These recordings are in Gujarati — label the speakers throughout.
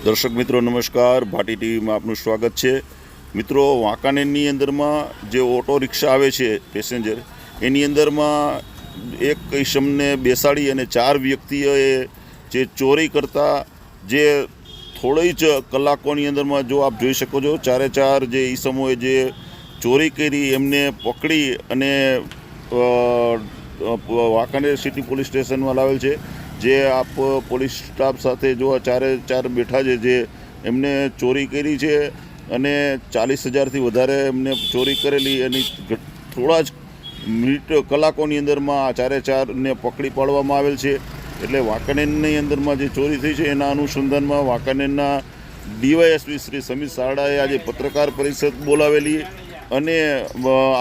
Speaker 1: દર્શક મિત્રો નમસ્કાર, ભાટી ટીવીમાં આપનું સ્વાગત છે। મિત્રો, વાંકાનેરની અંદરમાં જે ઓટો રિક્ષા આવે છે પેસેન્જર, એની અંદરમાં એક ઈસમને બેસાડી અને 4 વ્યક્તિઓએ જે ચોરી કરતા જે થોડી જ કલાકોની અંદરમાં જો આપ જોઈ શકો છો, 4 જે ઈસમોએ જે ચોરી કરી એમને પકડી અને વાંકાનેર સિટી પોલીસ સ્ટેશનમાં લાવેલ છે। જે આપ પોલીસ સ્ટાફ સાથે જો 4 બેઠા છે, જે એમને ચોરી કરી છે અને 40,000થી વધારે એમને ચોરી કરેલી એની થોડા જ કલાકોની અંદરમાં આ 4ને પકડી પાડવામાં આવેલ છે। એટલે વાંકાનેરની અંદરમાં જે ચોરી થઈ છે એના અનુસંધાનમાં વાંકાનેરના ડીવાયએસપી શ્રી સમીર સારડાએ આજે પત્રકાર પરિષદ બોલાવેલી અને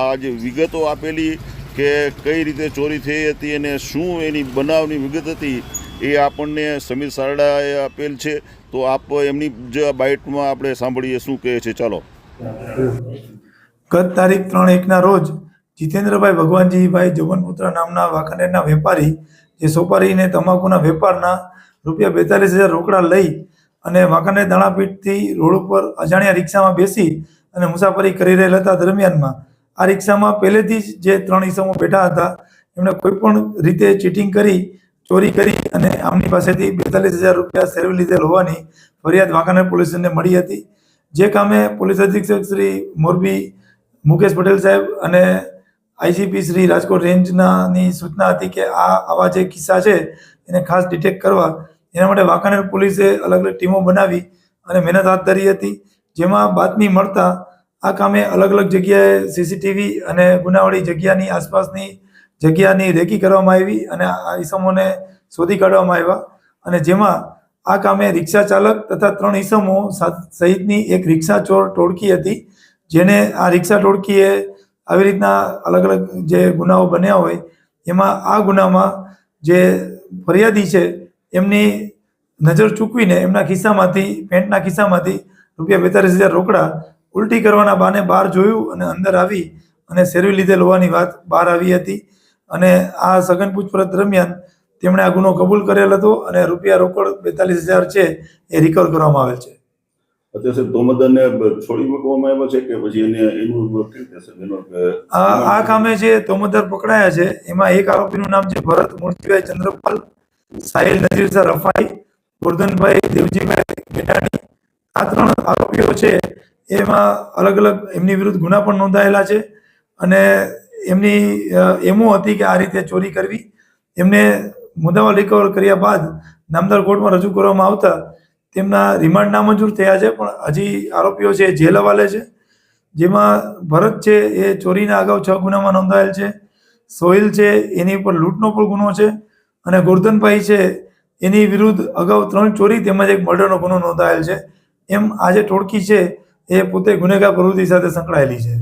Speaker 1: આ જે વિગતો આપેલી કે કઈ રીતે ચોરી થઈ હતી અને શું એની બનાવની વિગત હતી એ આપણને સમીર સારડાએ આપેલ છે। તો આપ એમની જ બાઇટમાં આપણે સાંભળીએ શું કહે છે। ચાલો।
Speaker 2: ગત તારીખ 3/1ના રોજ જીતેન્દ્રભાઈ ભગવાનજીભાઈ જુગનપુત્રા નામના વાંકાનેરના વેપારી જે સોપારી અને તમાકુના વેપારના ₹42,000 રોકડા લઈ અને વાંકાનેર દાણાપીઠથી રોડ ઉપર અજાણ્યા રિક્ષામાં બેસી અને મુસાફરી કરી રહેલા હતા દરમિયાનમાં આ રિક્ષામાં પહેલેથી જ જે 3 ઈસમો બેઠા હતા એમણે કોઈ પણ રીતે ચીટિંગ કરી ચોરી કરી અને આમની પાસેથી ₹42,000 સેરવી લીધેલ હોવાની ફરિયાદ વાંકાનેર પોલીસને મળી હતી। જે કામે પોલીસ અધિક્ષક શ્રી મોરબી મુકેશ પટેલ સાહેબ અને આઈજીપી શ્રી રાજકોટ રેન્જની સૂચના હતી કે આવા જે કિસ્સા છે એને ખાસ ડિટેક્ટ કરવા, એના માટે વાંકાનેર પોલીસે અલગ અલગ ટીમો બનાવી અને મહેનત હાથ ધરી હતી। જેમાં બાતમી મળતા આ કામે અલગ અલગ જગ્યાએ સીસીટીવી અને ગુનાવાળી જગ્યાની આસપાસની જગ્યાની રેકી કરવામાં આવી અને આ ઈસમોને શોધી કાઢવામાં આવ્યા અને જેમાં આ કામે રિક્ષા ચાલક તથા 3 ઈસમો સહિતની એક રિક્ષા ચોર ટોળકી હતી, જેને આ રિક્ષા ટોળકીએ આવી રીતના અલગ અલગ જે ગુનાઓ બન્યા હોય એમાં આ ગુનામાં જે ફરિયાદી છે એમની નજર ચૂકવીને એમના ખિસ્સામાંથી, પેન્ટના ખિસ્સામાંથી ₹42,000 રોકડા ઉલટી કરવાના બહાને બહાર જોયું અને અંદર આવી અને સેરવી લીધેલ હોવાની વાત બહાર આવી હતી અને આ સઘન પૂછપરછ દરમિયાન તેમણે આ ગુનો કબૂલ કરેલ હતો અને રોકડ ₹42,000 છે એ રિકવર કરવામાં આવેલ છે।
Speaker 1: અત્યારે તોમદરને છોડી મૂકવામાં આવ્યા છે કે પછી એનું
Speaker 2: આ કામે જે તોમદર પકડાયા છે એમાં એક આરોપીનું નામ છે ભરત મૂર્તિભાઈ ચંદ્રપાલ, સાહિલ નજીર શાહ રફાઈ, ગોરધનભાઈ દેવજીભાઈ ગેટાણી। આ 3 આરોપીઓ છે એમાં અલગ અલગ એમની વિરુદ્ધ ગુના પણ નોંધાયેલા છે અને એમની એમો હતી કે આ રીતે ચોરી કરવી। એમને મુદ્દામાલ રિકવર કર્યા બાદ નામદાર કોર્ટમાં રજૂ કરવામાં આવતા તેમના રિમાન્ડ નામંજૂર થયા છે, પણ હજી આરોપીઓ છે જેલ હવાલે છે। જેમાં ભરત છે એ ચોરીના અગાઉ 6 ગુનામાં નોંધાયેલ છે, સોહિલ છે એની ઉપર લૂંટનો પણ ગુનો છે અને ગોરધનભાઈ છે એની વિરુદ્ધ અગાઉ 3 ચોરી તેમજ 1 મર્ડરનો ગુનો નોંધાયેલ છે। એમ આ જે ટોળકી છે એ પોતે ગુનેગાર પ્રવૃત્તિ સાથે સંકળાયેલી છે।